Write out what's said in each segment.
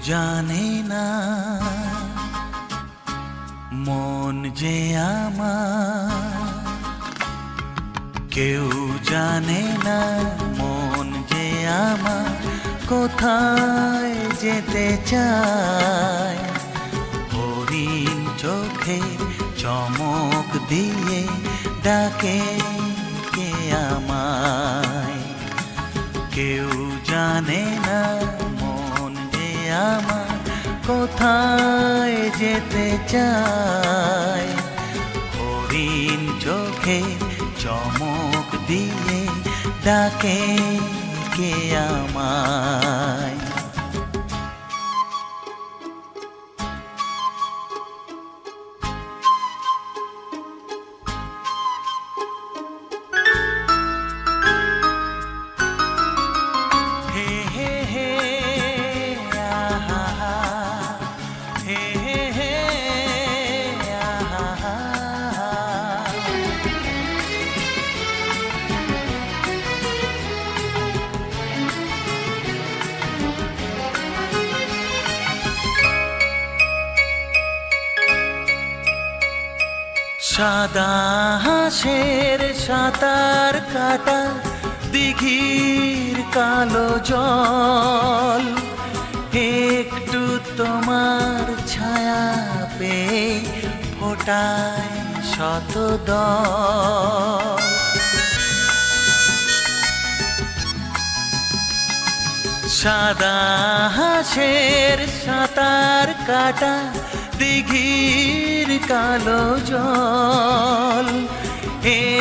জানে না মন যে আমার, কেউ জানে না মন যে আমার কোথায় যেতে চায়। হরিণ চোখে চমক দিয়ে ডাকে কে আমায়। কেউ জানে না মন যে আমার কোথায় যেতে চায়। হরিণ চোখে চমক দিয়ে ডাকে কে আমায়। সাদা হাঁসের সাঁতার কাটা দিঘির কালো জল, একটু তোমার ছায়া পেয়ে ফোটায় শতদল। সাদা হাঁসের সাঁতার কাটা দিঘির কালো জল,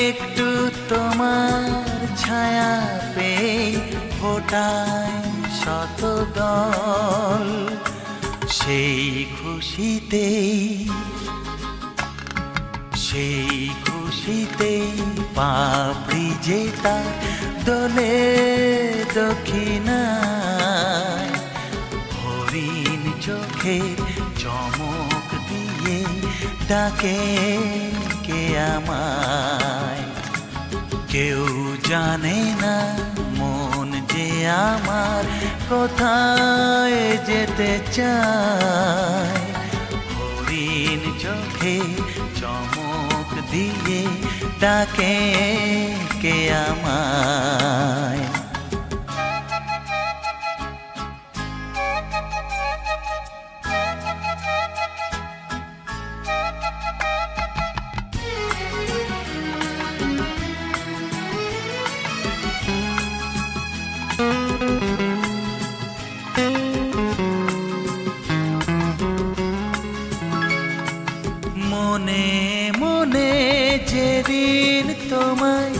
একটু তোমার ছায়া পেয়ে ফোটায় শতদল। সেই খুশিতে পাপড়ি যে তার দোলে দক্ষিণায়। হরিণ চোখে চমক দিয়ে ডাকে কে আমায়। কেউ জানে না মন যে আমার কোথায় যেতে চায়। হরিণ চোখে চমক দিয়ে ডাকে কে আমায়। মনে মনে যেদিন তোমায়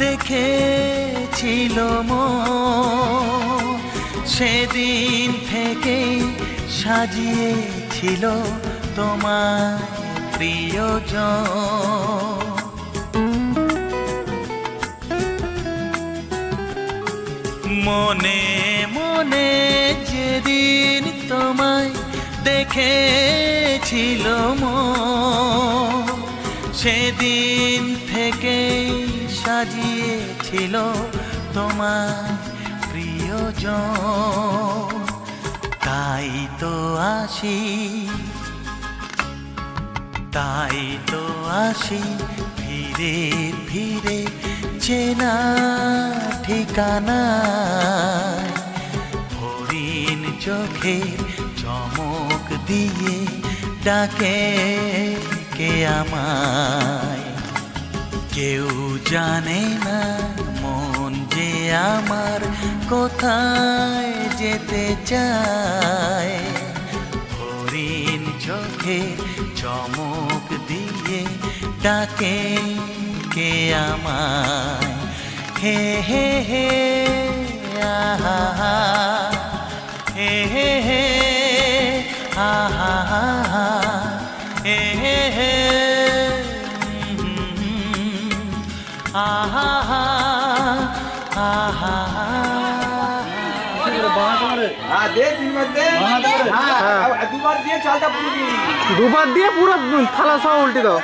দেখেছিল মন, সেদিন থেকে সাজিয়েছিল তোমায় প্রিয়জন। মনে মনে যেদিন তোমায় দেখেছিল মন, সেদিন থেকে সাজিয়েছিল তোমার প্রিয়জন। তাই তো আসি ফিরে ফিরে চেনা ঠিকানায়। হরিণ চোখে চমক দিয়ে ডাকে কে আমায়। কেউ জানে না মন যে আমার কোথায় যেতে চায়। হরিণ চোখে চমক দিয়ে ডাকে কে আমায়। হে হে হে আহা হে হে হে আহা হে হে হে আহা আহা। দুবার দিয়ে পুরো থালা সব উল্টে দাও।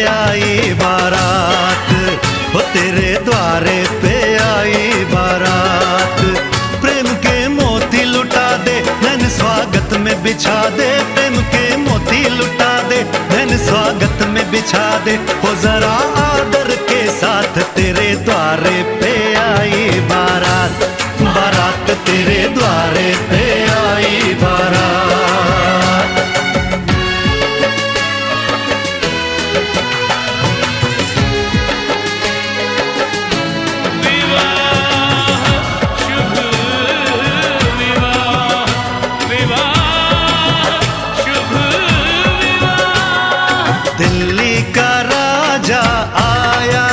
आई बारात, वो तेरे द्वारे पे आई बारात। प्रेम के मोती लुटा दे, नैन स्वागत में बिछा दे। प्रेम के मोती लुटा दे, नैन स्वागत में बिछा दे। वो जरा आदर के साथ तेरे द्वारे पे आई बारात, बारात तेरे द्वारे पे आई बारात। दिल्ली का राजा आया,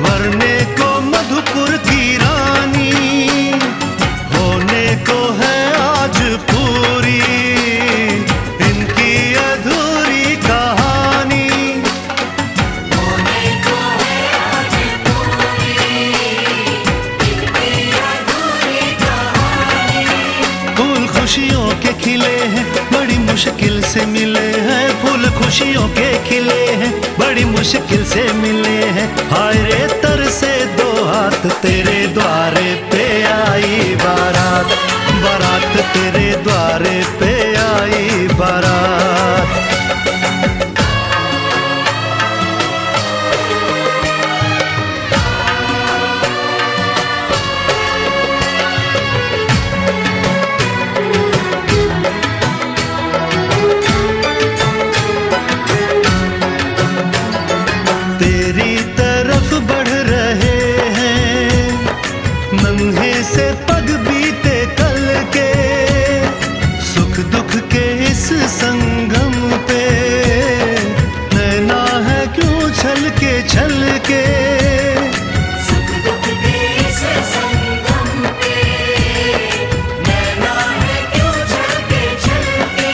वरने को मधुपुर की रानी। होने को है आज पूरी इनकी अधूरी कहानी। होने को है आज पूरी इनकी अधूरी कहानी। फूल खुशियों के खिले हैं, बड़ी मुश्किल से मिले हैं। फूल खुशियों के खिले हैं, बड़ी मुश्किल से मिले हैं। हाय रे तर से दो हाथ, तेरे द्वारे पे आई बारात, बारात तेरे द्वारे पे आई बारात। तेरी तरफ बढ़ रहे हैं नन्हे से पग बीते कल के। सुख दुख के इस संगम पे नैना है क्यों छल के। सुख दुख के इस संगम पे नैना है क्यों छल के।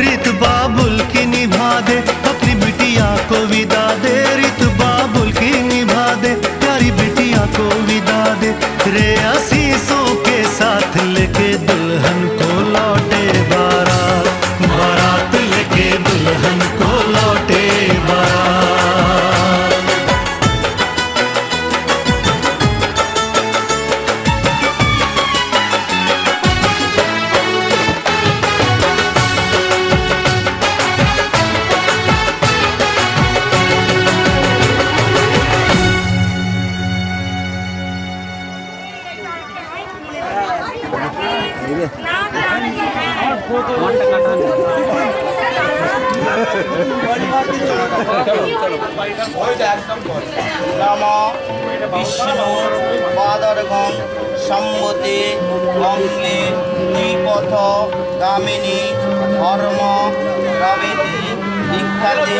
रीत बाबुल की निभा दे, अपनी बिटिया को विदा दे। रीत बाबुल की निभा दे, प्यारी बिटिया को विदा दे। रे आशीषों के साथ लेके दुल्हन को लौटे बारात, बारात लेके दुल्हन को लौटे बारात। नम विष्णु पादर्घं सम्मते गंगे द्विपथ गामिनी धर्म रवेति दीक्षाते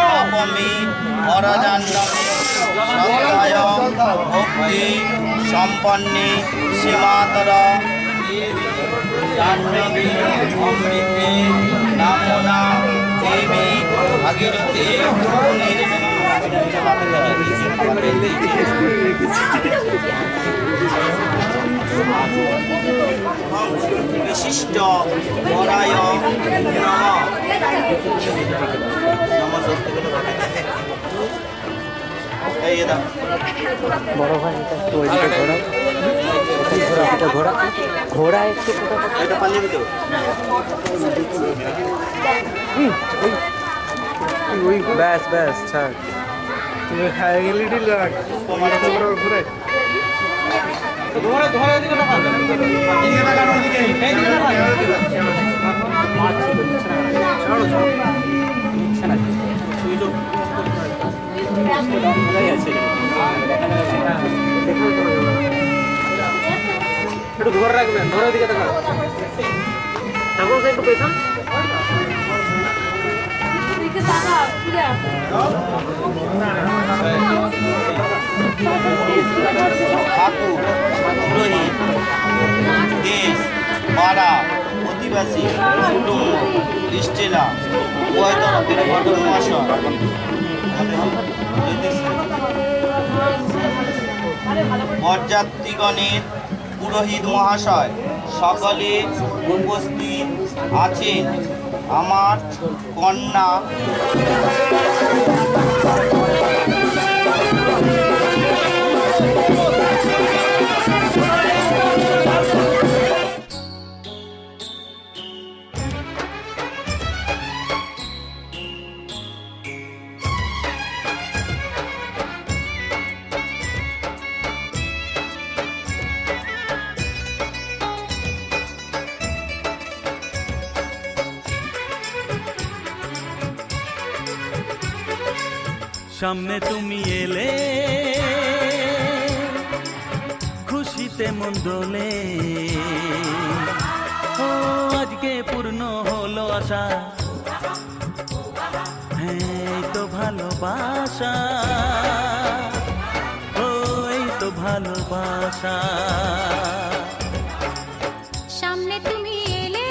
अपमी वरजान्नमे श्रद्धाय भक्ति सम्पन्ने श्रीमातर जाह्नवी अमृते नामुना देवी भागीरथी विशिष्ट वराय বড় ভাই এটা ঘোড়া ঘোড়া একটু এটা পালিয়ে দিতে ওই ব্যাস ব্যাস ছাড় এলইডি লাগ ঘুরে ধরে ধরে দিকে না এদিকে না কারণ এদিকে এইদিকে না ছাড়ো ইচ্ছা না তুই তো একটু ধরে রাখবেন, ধরে দিকে দেখান ঠাকুর একটু পেছন ঠাকুর পুরোহিত দেশ পাড়া প্রতিবাসী কুটুম্ব ইস্টেলা উভয় তরফের ঘটক মহাশয় বরযাত্রীগণের পুরোহিত মহাশয় সকলে উপস্থিত আছেন। আমার কন্যা সামনে তুমি এলে খুশিতে মন দোলে, ও আজকে পূর্ণ হলো আশা, হ্যাঁ এই তো ভালোবাসা, ও এই তো ভালোবাসা। সামনে তুমি এলে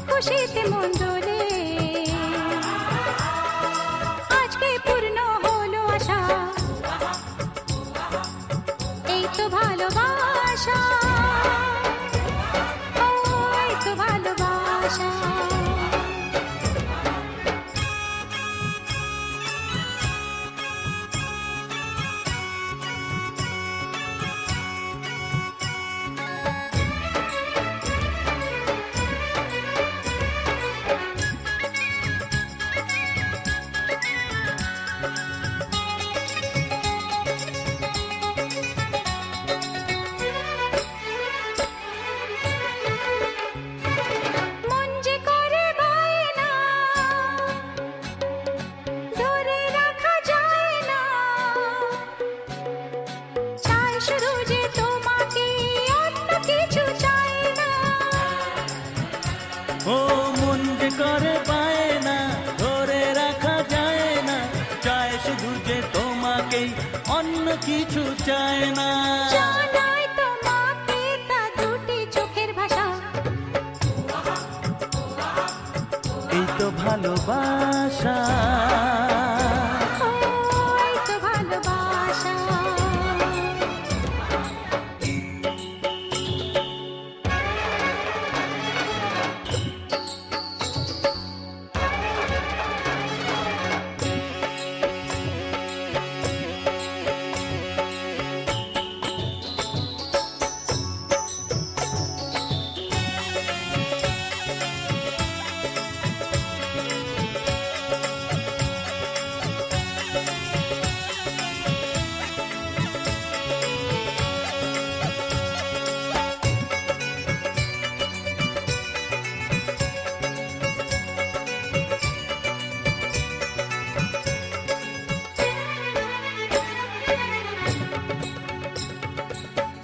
খুশিতে মন দোলে, আজকে পূর্ণ হলো আশা, এই তো ভালোবাসা, ও এই তো ভালোবাসা। মন যে করে বায়না, ধরে রাখা যায় না, চাই শুধু যে তোমাকে, অন্য কিছু চাই না। ও মন যে করে পায় না, ধরে রাখা যায় না, চায় শুধু যে তোমাকে, অন্য কিছু চায় না। জানাই তোমাকে তা দুটি চোখের ভাষা, এই তো ভালোবাসা, ও এই তো ভালোবাসা।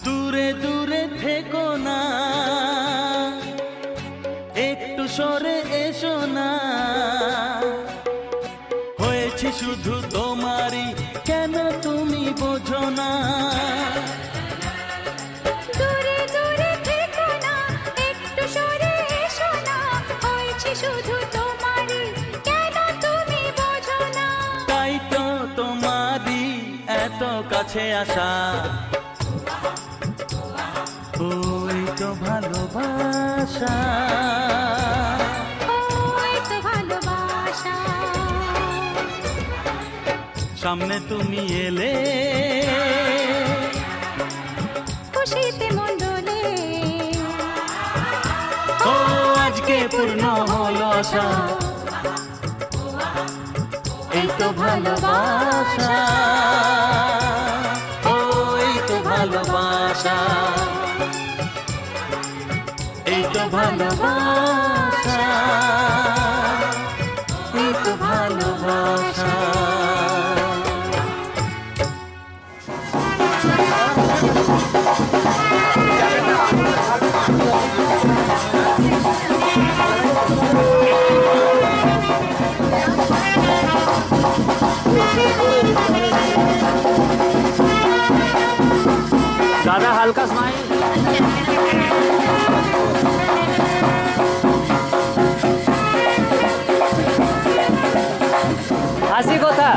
দূরে দূরে থেকো না, একটু সরে এসো না, হয়েছে শুধু তোমারই, কেন তুমি বোঝো না। দূরে দূরে থেকো না, একটু সরে এসো না, হয়েছে শুধু তোমারই, কেন তুমি বোঝো না। তাই তো তোমারই এত কাছে আসা, ওই তো ভালোবাসা, ও এই তো ভালোবাসা। সামনে তুমি এলে খুশিতে মন দোলে, ও আজকে পূর্ণ হলো আশা, এই তো ভালোবাসা, ও এই তো ভালোবাসা, এই তো ভালোবাসা, এই তো ভালোবাসা। दादा हल्का स्माइल। হাসি কথা।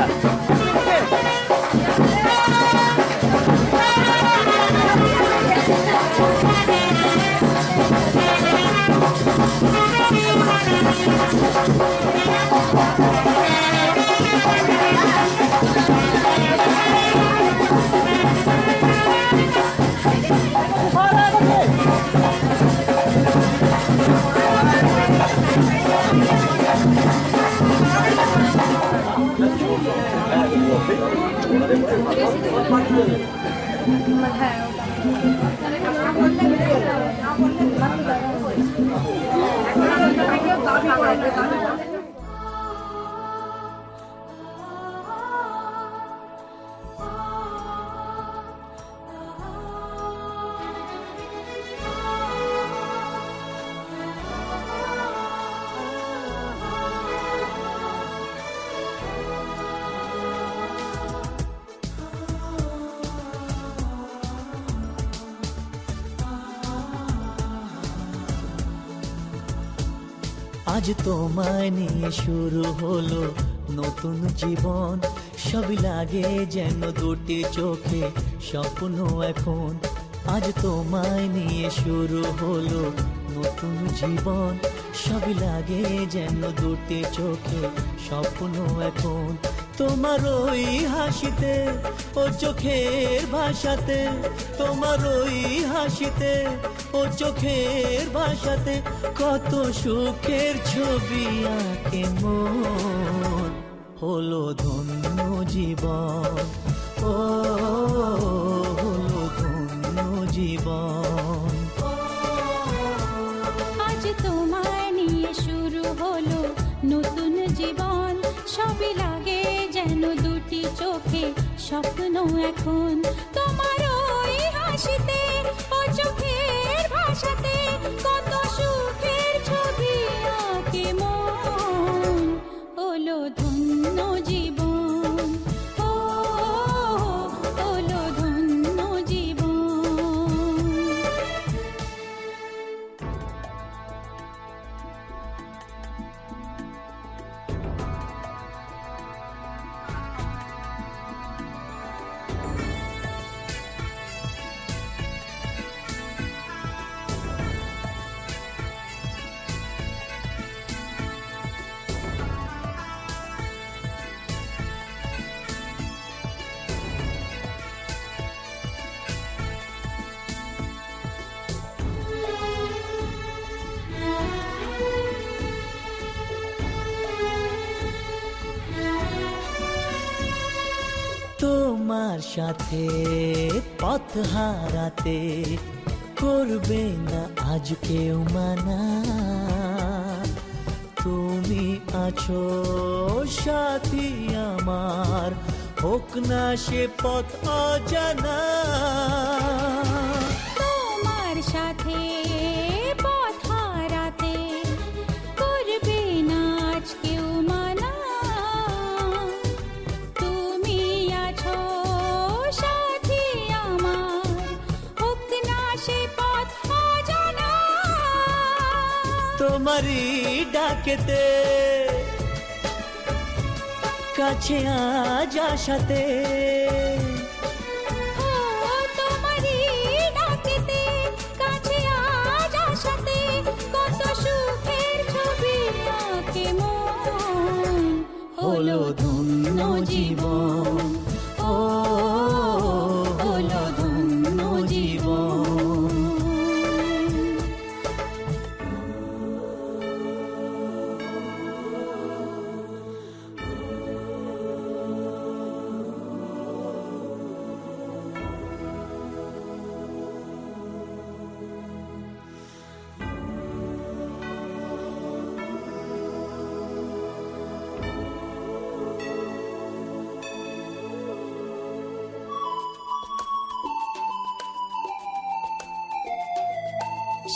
আজ তোমায় নিয়ে শুরু হলো নতুন জীবন, সবই লাগে যেন দুটি চোখে স্বপ্ন এখন। আজ তোমায় নিয়ে শুরু হলো নতুন জীবন, সবই লাগে যেন দুটি চোখে স্বপ্ন এখন। তোমার ওই হাসিতে ও চোখের ভাষাতে, তোমার ওই হাসিতে ও চোখের ভাষাতে কত সুখের ছবি আঁকে মন। হলো ধন্য জীবন, ও হলো ধন্য জীবন। আজ তোমায় নিয়ে শুরু হলো নতুন জীবন, সবই লাগে যেন দুটি চোখে স্বপ্ন এখন। তোমার ওই হাসিতে ও চোখের ভাষাতে কত সুখের ছবি আঁকে মন। হলো ধন্য জীবন, ও হলো ধন্য জীবন। তোমার সাথে পথ হারাতে করবে না আজ কেউ মানা। তুমি আছো সাথী আমার, হোক না সে পথ অজানা। তোমার সাথে পথ হারাতে করবে না আজ কেউ মানা। তুমি আছো সাথী আমার, হোক না সে পথ অজানা। তোমারই ডাকেতে কাছে আজ আসাতে, ও তোমারই ডাকেতে কাছে আজ আসাতে কত সুখের ছবি আঁকে মন। হলো ধন্য জীবন, ও হলো ধন্য জীবন।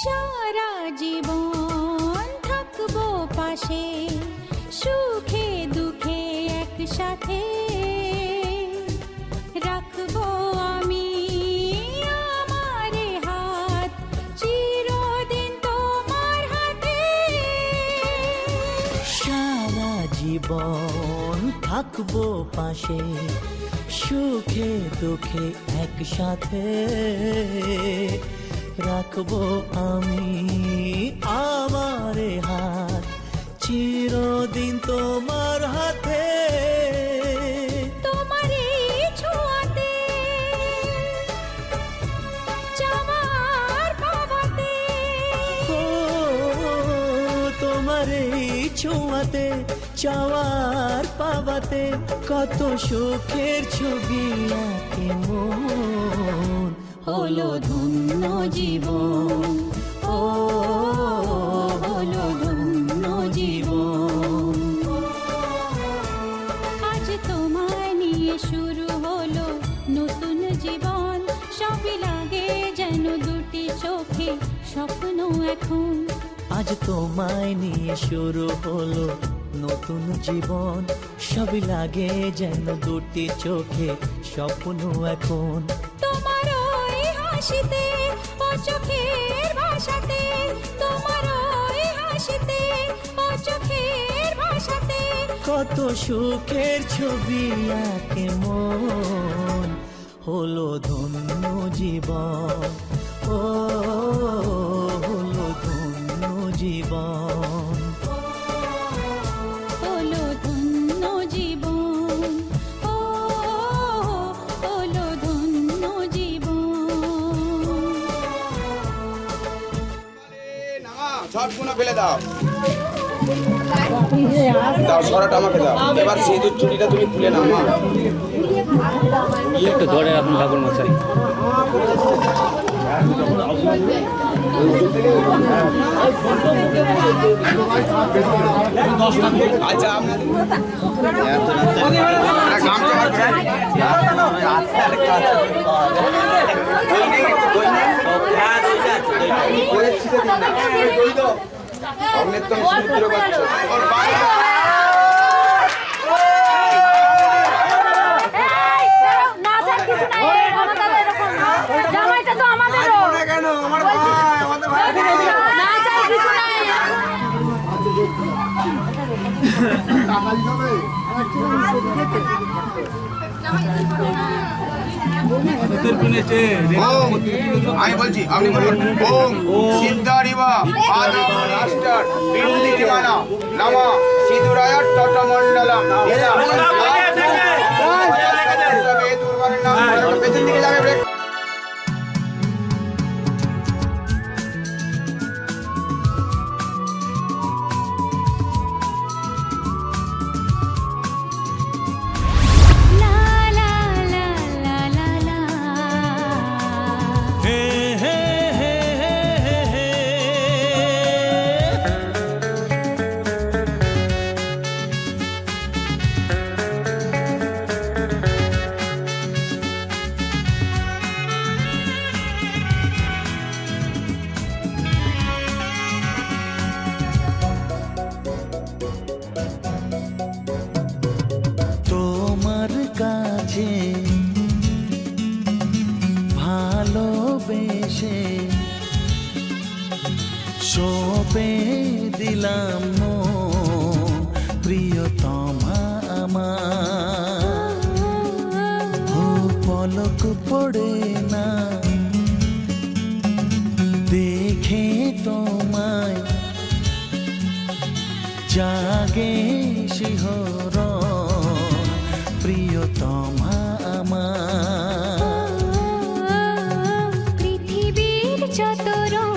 সারা জীবন থাকবো পাশে, সুখে দুঃখে একসাথে রাখবো আমি আমার হাত চিরদিন তোমার হাতে। সারা জীবন থাকবো পাশে, সুখে দুঃখে একসাথে রাখবো আমি আমার হাত চিরদিন তোমার হাতে। তোমার এই ছোঁয়াতে চাওয়ার পাওয়াতে, ও তোমার এই ছোঁয়াতে চাওয়ার পাওয়াতে কত সুখের ছবি আঁকে মন। হলো ধন্য জীবন, ও হলো ধন্য জীবন। আজ তোমায় নিয়ে শুরু হলো নতুন জীবন, সবই লাগে যেন দুটি চোখে স্বপ্ন এখন। আজ তোমায় নিয়ে শুরু হলো নতুন জীবন, সবই লাগে যেন দুটি চোখে স্বপ্ন এখন। তোমার ওই হাসিতে ও চোখের ভাষাতে, তোমার ওই হাসিতে ও কত সুখের ছবি আঁকে মন, হলো ধন্য জীবন, ও হলো ধন্য জীবন। হলো ধন্য জীবন, ও হলো ধন্য জীবন। ঝটগুলো ফেলে দাও, দাও সরাটা আমাকে দাও। এবার সিঁদুর চুড়িটা তুমি খুলে নাও মা। একটু ধরে রাখুন ঠাকুর মশাই। আচ্ছা আপনার তো সমুদ্র পাচ্ছ জামাইটা তো আমাদেরও কেন আমার ভাই আমাদের ভাই না চাই কিছু নাই। আমি বলছি আপনি বলুন ওম সিদ্ধারিবা আদি রাষ্ট্র বিরুদ্ধি মানা নামা সিধুরায় টটমণ্ডলম এলা পেছন দিকে যাবে লা লা লা লা লা লা। হে হে হে হে হে। তোমার কাছে ভালোবেসে সঁপে দিলাম মন, প্রিয়তমা আমার। ও পলক পড়ে না দেখে তোমায়, জাগে শিহরণ, প্রিয়তমা আমার। পৃথিবীর যত রং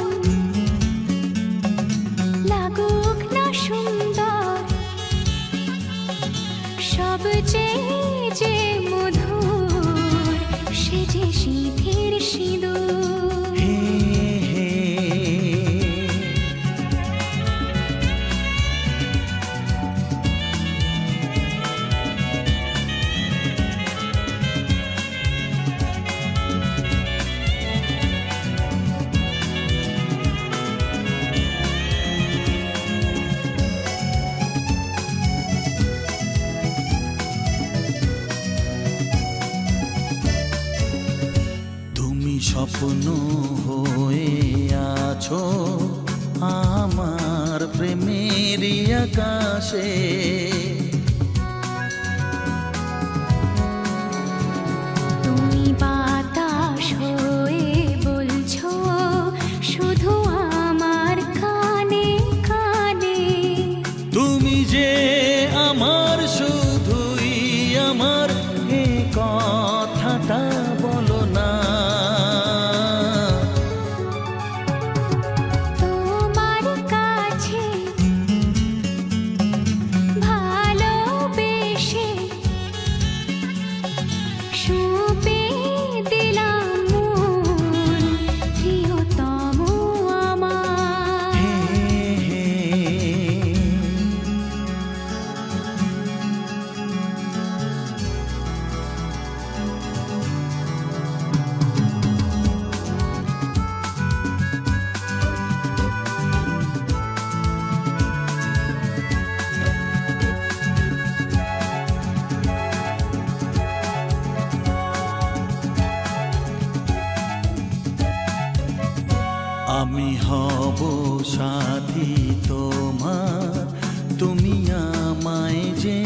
লাগুক না সুন্দর, সবচেয়ে যে মধুর সে যে সিঁথির সিঁদুর। হে হে। তুমি স্বপ্ন হয়ে আছো আমার প্রেমের আকাশে, তুমি বাতাস হয়ে বলছো শুধু আমার কানে কানে। তুমি যে আমার শুধুই আমার, এ কথাটা বলো না। তোমার কাছে ভালোবেসে সঁপে দিলাম মন, প্রিয়তম আমার। হে হে। আমি হব সাথী তোমার, তুমি আমায় যে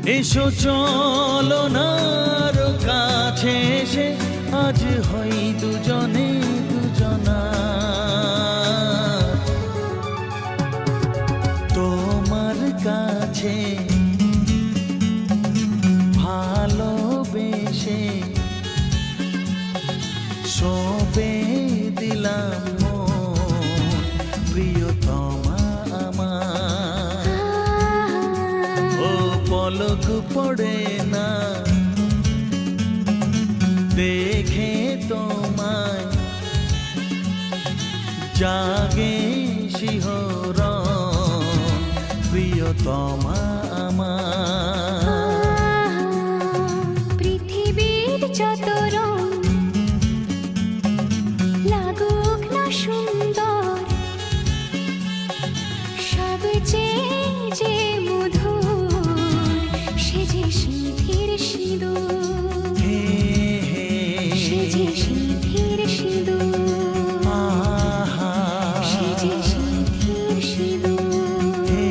এসো চলো না আরো কাছে এসে আজ হই দুজনে দুজনা। তোমার কাছে ভালোবেসে সবে দিলাম মন, প্রিয়তমা আমার। ও পলক পড়ে না দেখে তোমায়, জাগে শিহরণ, প্রিয়তমা আমার। পৃথিবীর যত রং লাগুক না সুন্দর, সবচেয়ে যে মধুর সে যে সিঁথির সিঁদুর, হে হে সে যে সিঁথির সিঁদুর, আহা সে যে সিঁথির সিঁদুর। হে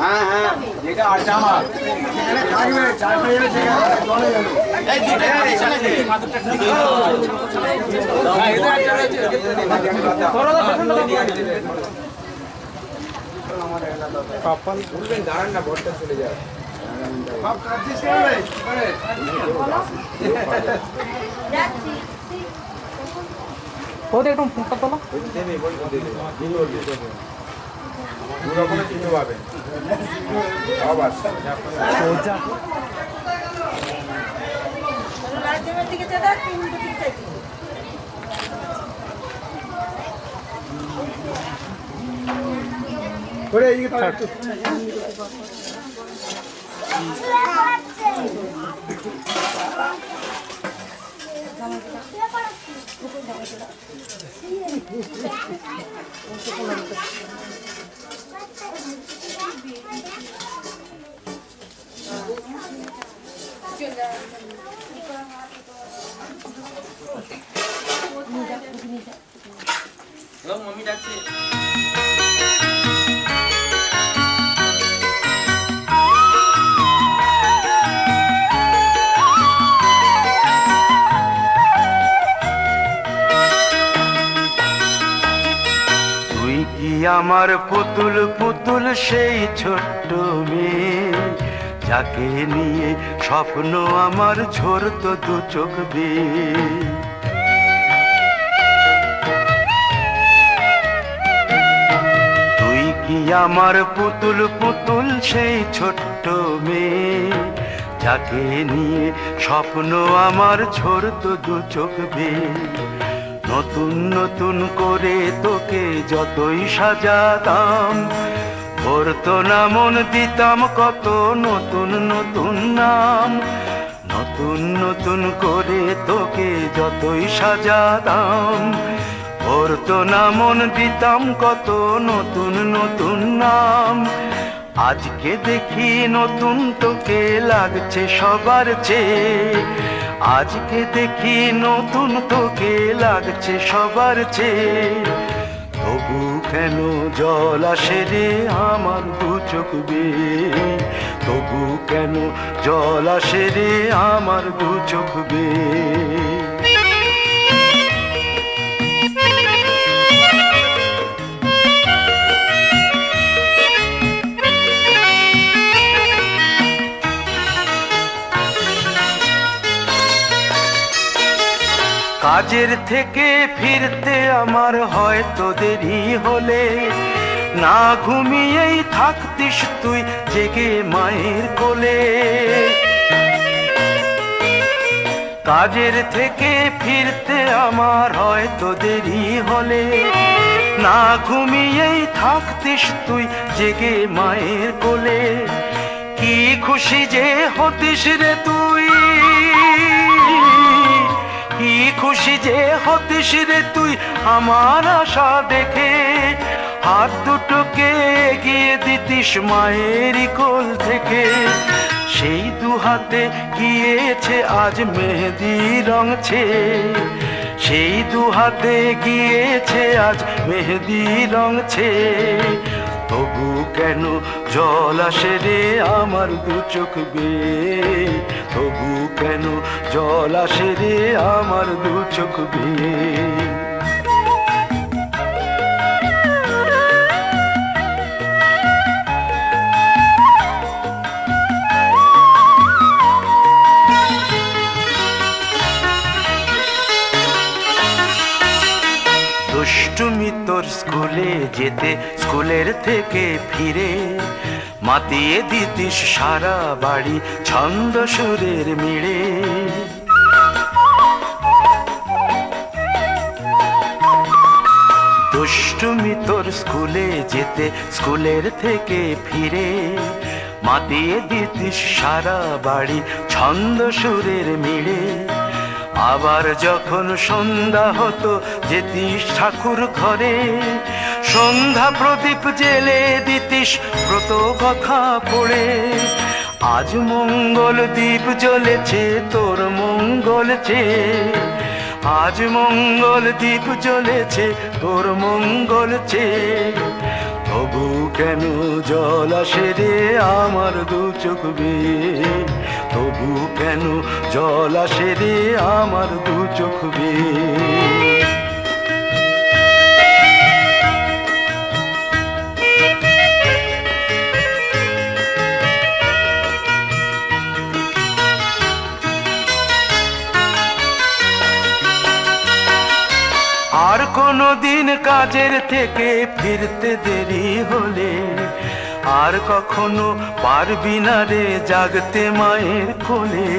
হ্যাঁ হ্যাঁ, যেটা আছে আমার সেখানে থাকবে, চারটে এলে সেখানে চলে গেল। এই দুটো করে চলে দে। বলবেন দাঁড়ান না, ভোটটা চলে যায়। দেবে, বলবো দেবে। দু রকমের চিহ্ন পাবেন। সব আছে। করে এইদিকে থাক একটু। মম্মি ডাকছে। তুই কি আমার পুতুল পুতুল সেই ছোট্ট মেয়ে, যাকে নিয়ে স্বপ্ন আমার ঝরতো দু চোখ বেয়ে। তুই কি আমার পুতুল পুতুল সেই ছোট্ট মেয়ে, যাকে নিয়ে স্বপ্ন আমার ঝরতো দু চোখ বেয়ে। নতুন নতুন করে তোকে যতই সাজাতাম, ভরতো না মন, দিতাম কত নতুন নতুন নাম। নতুন নতুন করে তোকে যতই সাজাতাম, ভরতো না মন, দিতাম কত নতুন নতুন নাম। আজকে দেখি নতুন তোকে লাগছে সবার চেয়ে, আজকে দেখি নতুন তোকে লাগছে সবার চেয়ে। তবু কেন জল আসে রে আমার দু চোখ বেয়ে, তবু কেন জল আসে রে আমার দু চোখ বেয়ে। কাজের থেকে ফিরতে আমার হয়তো দেরি হলে, না ঘুমিয়েই থাকতিস তুই জেগে মায়ের কোলে। কাজের থেকে ফিরতে আমার হয়তো দেরি হলে, না ঘুমিয়েই থাকতিস তুই জেগে মায়ের কোলে। কি খুশি যে হতিস রে তুই, কি খুশি যে হতিস রে তুই আমার আশা দেখে। হাত দুটোকে এগিয়ে দিতিস মায়েরই কোল থেকে, সেই দু হাতে গিয়েছে আজ মেহেদি রঙছে, সেই দু হাতে গিয়েছে আজ মেহেদি রঙছে। তবু কেন জল আসে রে আমার দু চোখ বেয়ে, তবু কেন জল আসে রে আমার দু চোখ বেয়ে। দুষ্টুমি তোর স্কুলে যেতে, স্কুলের থেকে ফিরে মাতিয়ে দিতিস সারা বাড়ি ছন্দ সুরের মিড়ে। দুষ্টুমি তোর স্কুলে যেতে, স্কুলের থেকে ফিরে মাতিয়ে দিতিস সারা বাড়ি ছন্দ সুরের মিড়ে। আবার যখন সন্ধ্যা হতো যেতিস ঠাকুর ঘরে, সন্ধ্যা প্রদীপ জেলে দিতিস ব্রত কথা পড়ে। আজ মঙ্গল দ্বীপ জ্বলেছে তোর মঙ্গল চেয়ে, আজ মঙ্গল দ্বীপ জ্বলেছে তোর মঙ্গল চেয়ে। তবু কেন জল আসে রে আমার দু চোখ বেয়ে, তবু কেন জল আসে রে আমার দু চোখ বেয়ে। আর কোনো দিন কাজের থেকে ফিরতে দেরি হলে, আর কখনো পারবি না রে জাগতে মায়ের কোলে।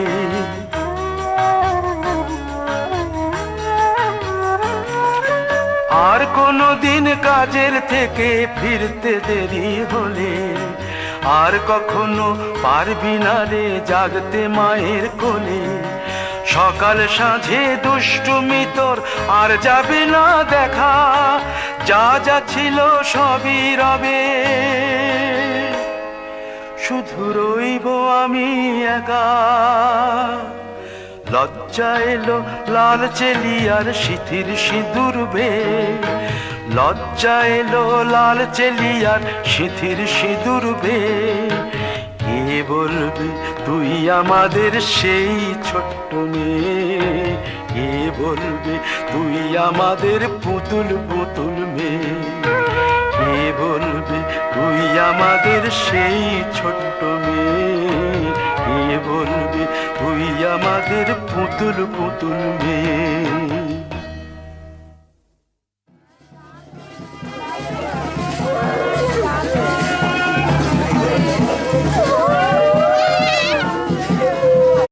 আর কোনো দিন কাজের থেকে ফিরতে দেরি হলে, আর কখনো পারবি না রে জাগতে মায়ের কোলে। সকাল সাঁঝে দুষ্টুমি তোর আর যাবে না দেখা, যা যা ছিল সবই রবে, শুধু রইব আমি একা। লজ্জা এলো লাল চেলিয়ার সিথির সিঁদুর বেয়ে, লজ্জা এলো লাল চেলিয়ার সিথির সিঁদুর বেয়ে। কে বলবে তুই আমাদের সেই ছোট্ট মেয়ে, কে বলবে তুই আমাদের পুতুল পুতুল মেয়ে, কে বলবে তুই আমাদের সেই ছোট্ট মেয়ে, কে বলবে তুই আমাদের পুতুল পুতুল মেয়ে।